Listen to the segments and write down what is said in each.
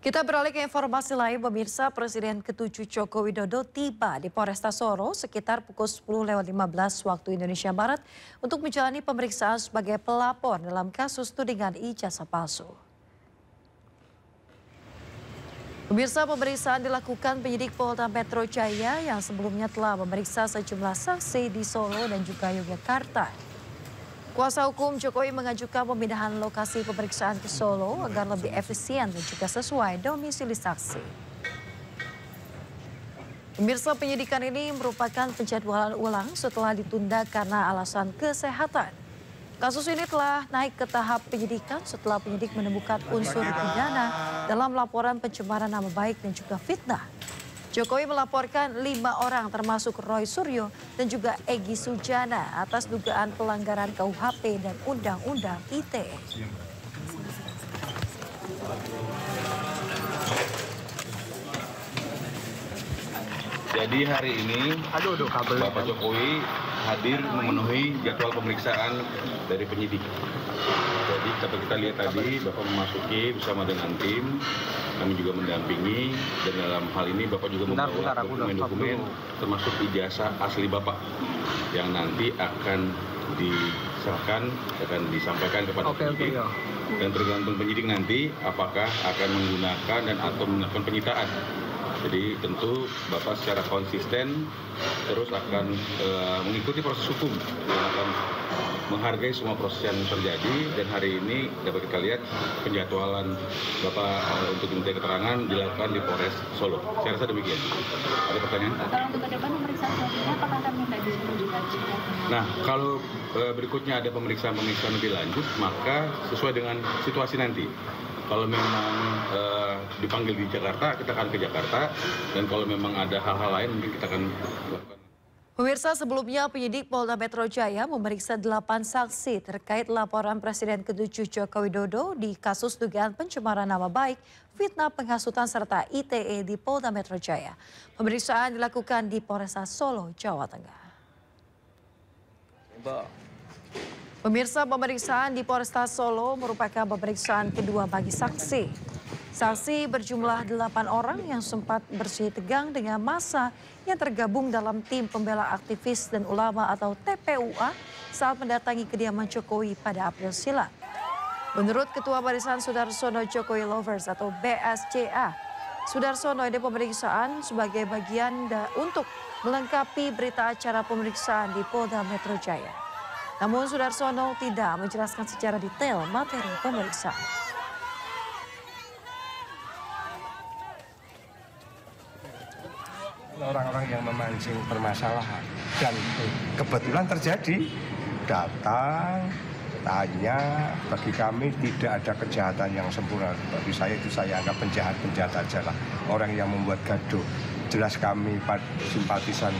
Kita beralih ke informasi lain, pemirsa. Presiden ke-7 Joko Widodo tiba di Polresta Solo sekitar pukul 10.15 waktu Indonesia Barat untuk menjalani pemeriksaan sebagai pelapor dalam kasus tudingan ijazah palsu. Pemirsa, pemeriksaan dilakukan penyidik Polda Metro Jaya yang sebelumnya telah memeriksa sejumlah saksi di Solo dan juga Yogyakarta. Kuasa hukum Jokowi mengajukan pemindahan lokasi pemeriksaan ke Solo agar lebih efisien dan juga sesuai domisili saksi. Pemirsa, penyidikan ini merupakan penjadwalan ulang setelah ditunda karena alasan kesehatan. Kasus ini telah naik ke tahap penyidikan setelah penyidik menemukan unsur pidana dalam laporan pencemaran nama baik dan juga fitnah. Jokowi melaporkan 5 orang termasuk Roy Suryo dan juga Egy Sujana atas dugaan pelanggaran KUHP dan Undang-Undang ITE. Jadi hari ini Bapak Jokowi hadir memenuhi jadwal pemeriksaan dari penyidik. Jadi kalau kita lihat tadi Bapak memasuki bersama dengan tim, kami juga mendampingi, dan dalam hal ini Bapak juga membawa dokumen-dokumen termasuk ijazah asli Bapak yang nanti akan disahkan, akan disampaikan kepada penyidik. Dan tergantung penyidik nanti apakah akan menggunakan dan atau melakukan penyitaan. Jadi tentu Bapak secara konsisten terus akan mengikuti proses hukum dan akan menghargai semua proses yang terjadi. Dan hari ini dapat kita lihat penjadwalan Bapak untuk diminta keterangan dilakukan di Polres Solo. Saya rasa demikian. Ada pertanyaan? Kalau untuk ke depan pemeriksaan selanjutnya apakah akan minta dilanjut? Nah, kalau berikutnya ada pemeriksaan-pemeriksaan lebih lanjut, maka sesuai dengan situasi nanti. Kalau memang dipanggil di Jakarta, kita akan ke Jakarta. Dan kalau memang ada hal-hal lain, mungkin kita akan lakukan. Pemirsa, sebelumnya penyidik Polda Metro Jaya memeriksa 8 saksi terkait laporan Presiden ke-7 Joko Widodo di kasus dugaan pencemaran nama baik, fitnah, penghasutan, serta ITE di Polda Metro Jaya. Pemeriksaan dilakukan di Polresta Solo, Jawa Tengah. Pemirsa, pemeriksaan di Polresta Solo merupakan pemeriksaan kedua bagi saksi. Saksi berjumlah 8 orang yang sempat bersih tegang dengan massa yang tergabung dalam tim pembela aktivis dan ulama atau TPUA saat mendatangi kediaman Jokowi pada April silam. Menurut Ketua Barisan Sudarsono Jokowi Lovers atau BSJA, Sudarsono ini pemeriksaan sebagai bagian untuk melengkapi berita acara pemeriksaan di Polda Metro Jaya. Namun Sudarsono tidak menjelaskan secara detail materi pemeriksaan. Orang-orang yang memancing permasalahan dan kebetulan terjadi, datang, tanya, bagi kami tidak ada kejahatan yang sempurna. Bagi saya itu saya anggap penjahat aja lah, orang yang membuat gaduh. Jelas kami simpatisan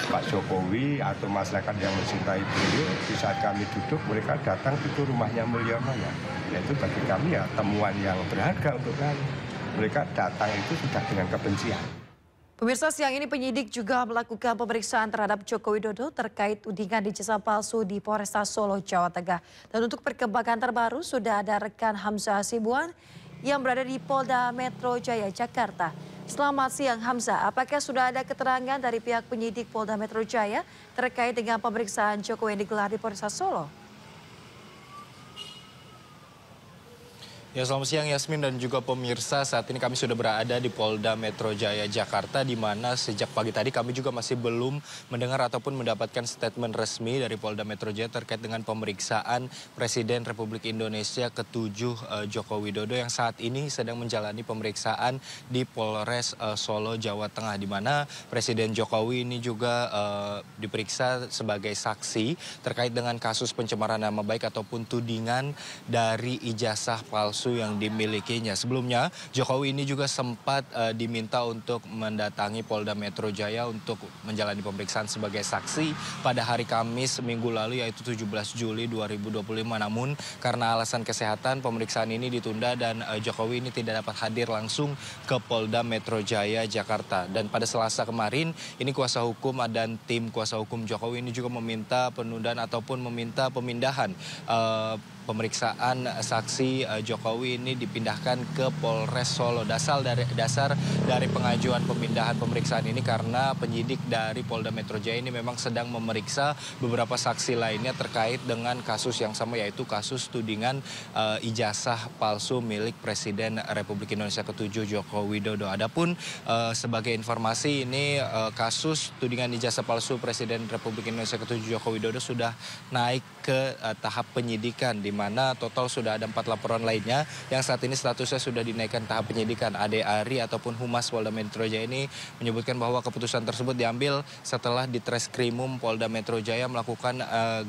Pak Jokowi atau masyarakat yang mencintai beliau, di saat kami duduk mereka datang itu rumahnya mulia mana. Itu bagi kami ya temuan yang berharga untuk kami. Mereka datang itu sudah dengan kebencian. Pemirsa, siang ini penyidik juga melakukan pemeriksaan terhadap Joko Widodo terkait tudingan ijazah palsu di Polresta Solo, Jawa Tengah. Dan untuk perkembangan terbaru sudah ada rekan Hamzah Sibuan yang berada di Polda Metro Jaya, Jakarta. Selamat siang Hamzah, apakah sudah ada keterangan dari pihak penyidik Polda Metro Jaya terkait dengan pemeriksaan Jokowi yang digelar di Polresta Solo? Ya, selamat siang Yasmin dan juga pemirsa. Saat ini kami sudah berada di Polda Metro Jaya, Jakarta, di mana sejak pagi tadi kami juga masih belum mendengar ataupun mendapatkan statement resmi dari Polda Metro Jaya terkait dengan pemeriksaan Presiden Republik Indonesia ke-7 Joko Widodo yang saat ini sedang menjalani pemeriksaan di Polres Solo, Jawa Tengah, di mana Presiden Jokowi ini juga diperiksa sebagai saksi terkait dengan kasus pencemaran nama baik ataupun tudingan dari ijazah palsu yang dimilikinya. Sebelumnya Jokowi ini juga sempat diminta untuk mendatangi Polda Metro Jaya untuk menjalani pemeriksaan sebagai saksi pada hari Kamis minggu lalu, yaitu 17 Juli 2025. Namun karena alasan kesehatan pemeriksaan ini ditunda dan Jokowi ini tidak dapat hadir langsung ke Polda Metro Jaya, Jakarta. Dan pada Selasa kemarin ini kuasa hukum dan tim kuasa hukum Jokowi ini juga meminta penundaan ataupun meminta pemindahan pemeriksaan saksi Jokowi ini dipindahkan ke Polres Solo. Dasar dari pengajuan pemindahan pemeriksaan ini karena penyidik dari Polda Metro Jaya ini memang sedang memeriksa beberapa saksi lainnya terkait dengan kasus yang sama, yaitu kasus tudingan ijazah palsu milik Presiden Republik Indonesia ke-7 Joko Widodo. Adapun sebagai informasi ini kasus tudingan ijazah palsu Presiden Republik Indonesia ke-7 Joko Widodo sudah naik ke tahap penyidikan, di mana total sudah ada 4 laporan lainnya yang saat ini statusnya sudah dinaikkan tahap penyidikan. Ade Ari ataupun Humas Polda Metro Jaya ini menyebutkan bahwa keputusan tersebut diambil setelah di Treskrimum Polda Metro Jaya melakukan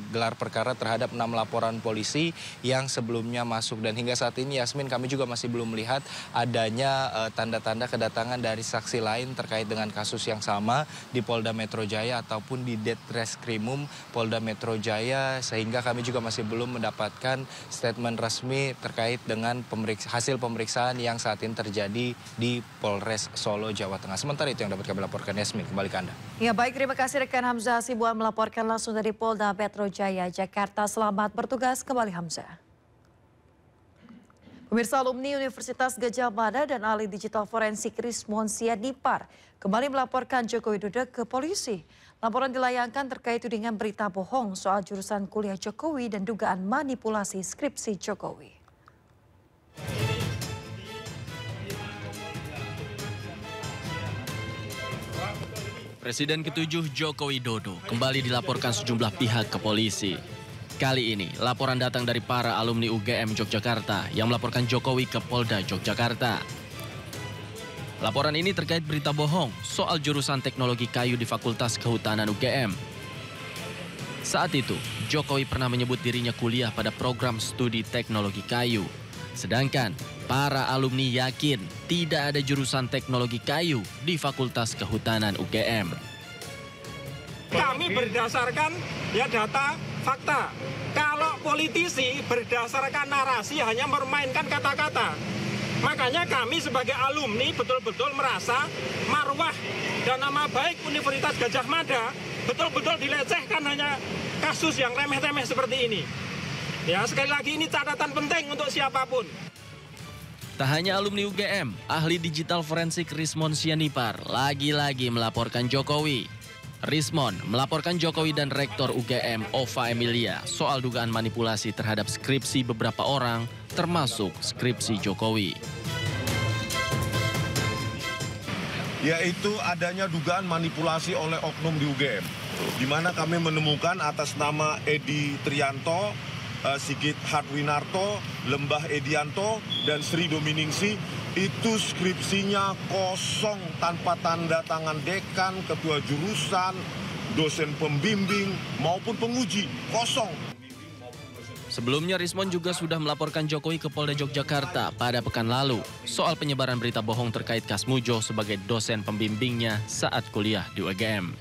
gelar perkara terhadap 6 laporan polisi yang sebelumnya masuk. Dan hingga saat ini Yasmin, kami juga masih belum melihat adanya tanda-tanda kedatangan dari saksi lain terkait dengan kasus yang sama di Polda Metro Jaya ataupun di Treskrimum Polda Metro Jaya, sehingga kami juga masih belum mendapatkan statement resmi terkait dengan hasil pemeriksaan yang saat ini terjadi di Polres Solo, Jawa Tengah. Sementara itu yang dapat kami laporkan. Yasmin, kembali ke Anda. Ya baik, terima kasih rekan Hamzah Hasibuan melaporkan langsung dari Polda Metro Jaya, Jakarta. Selamat bertugas kembali Hamzah. Pemirsa, alumni Universitas Gadjah Mada dan ahli digital forensik Rismon Sianipar kembali melaporkan Joko Widodo ke polisi. Laporan dilayangkan terkait tudingan berita bohong soal jurusan kuliah Jokowi dan dugaan manipulasi skripsi Jokowi. Presiden ke-7 Joko Widodo kembali dilaporkan sejumlah pihak ke polisi. Kali ini, laporan datang dari para alumni UGM Yogyakarta yang melaporkan Jokowi ke Polda Yogyakarta. Laporan ini terkait berita bohong soal jurusan teknologi kayu di Fakultas Kehutanan UGM. Saat itu, Jokowi pernah menyebut dirinya kuliah pada program studi teknologi kayu. Sedangkan, para alumni yakin tidak ada jurusan teknologi kayu di Fakultas Kehutanan UGM. Kami berdasarkan data fakta. Kalau politisi berdasarkan narasi hanya memainkan kata-kata. Makanya kami sebagai alumni betul-betul merasa marwah dan nama baik Universitas Gadjah Mada betul-betul dilecehkan hanya kasus yang remeh-temeh seperti ini. Ya, sekali lagi ini catatan penting untuk siapapun. Tak hanya alumni UGM, ahli digital forensik Rismon Sianipar lagi-lagi melaporkan Jokowi. Rismon melaporkan Jokowi dan Rektor UGM Ova Emilia soal dugaan manipulasi terhadap skripsi beberapa orang, termasuk skripsi Jokowi. Yaitu adanya dugaan manipulasi oleh oknum di UGM, di mana kami menemukan atas nama Edi Trianto, Sigit Hadwinarto, Lembah Edianto, dan Sri Dominingsi, itu skripsinya kosong tanpa tanda tangan dekan, ketua jurusan, dosen pembimbing, maupun penguji, kosong. Sebelumnya Rismon juga sudah melaporkan Jokowi ke Polda Yogyakarta pada pekan lalu soal penyebaran berita bohong terkait Kasmujo sebagai dosen pembimbingnya saat kuliah di UGM.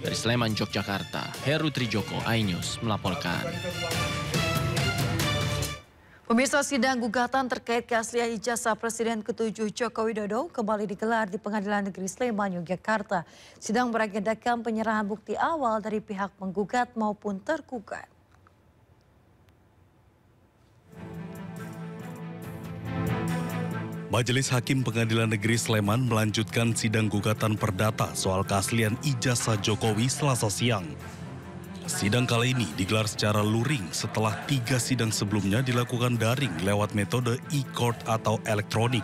Dari Sleman, Yogyakarta, Heru Trijoko, iNews melaporkan. Pemirsa, sidang gugatan terkait keaslian ijazah Presiden ke-7 Joko Widodo kembali digelar di Pengadilan Negeri Sleman, Yogyakarta. Sidang beragendakan penyerahan bukti awal dari pihak penggugat maupun tergugat. Majelis Hakim Pengadilan Negeri Sleman melanjutkan sidang gugatan perdata soal keaslian ijazah Jokowi Selasa siang. Sidang kali ini digelar secara luring setelah 3 sidang sebelumnya dilakukan daring lewat metode e-court atau elektronik.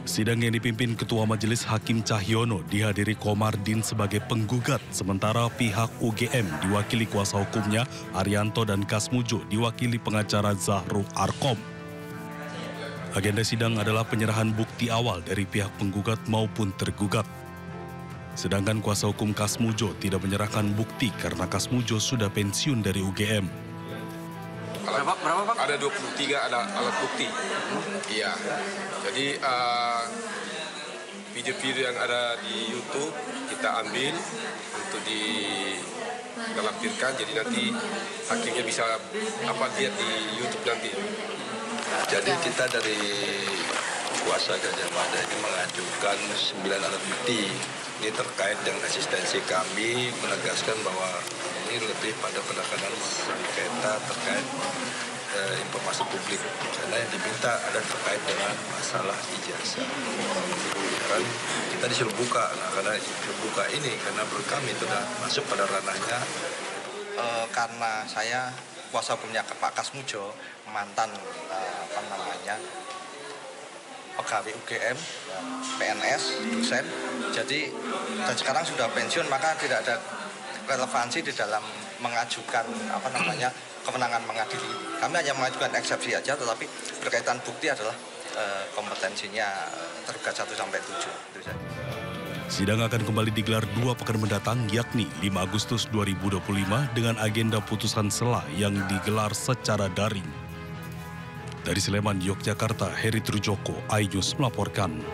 Sidang yang dipimpin Ketua Majelis Hakim Cahyono dihadiri Komardin sebagai penggugat, sementara pihak UGM diwakili kuasa hukumnya Arianto dan Kasmujo diwakili pengacara Zahrul Arkom. Agenda sidang adalah penyerahan bukti awal dari pihak penggugat maupun tergugat. Sedangkan kuasa hukum Kasmujo tidak menyerahkan bukti karena Kasmujo sudah pensiun dari UGM. Berapa Pak? Ada 23 alat bukti. Iya. Jadi video-video yang ada di YouTube kita ambil untuk dilampirkan. Jadi nanti hakimnya bisa lihat di YouTube nanti. Jadi kita dari kuasa Gadjah Mada ini mengajukan 9 alat bukti. Ini terkait dengan asistensi kami menegaskan bahwa ini lebih pada penanganan sengketa terkait informasi publik. Karena yang diminta ada terkait dengan masalah ijazah. Dan kita disuruh buka, nah karena disuruh buka ini, karena menurut kami itu sudah masuk pada ranahnya. Karena saya kuasa hukumnya Pak Kasmujo, mantan pegawai UGM, PNS, dosen, jadi dan sekarang sudah pensiun, maka tidak ada relevansi di dalam mengajukan kewenangan mengadili. Kami hanya mengajukan eksepsi aja, tetapi berkaitan bukti adalah kompetensinya tergugat 1 sampai 7. Sidang akan kembali digelar 2 pekan mendatang, yakni 5 Agustus 2025 dengan agenda putusan sela yang digelar secara daring. Dari Sleman, Yogyakarta, Heri Trujoko, iNews melaporkan.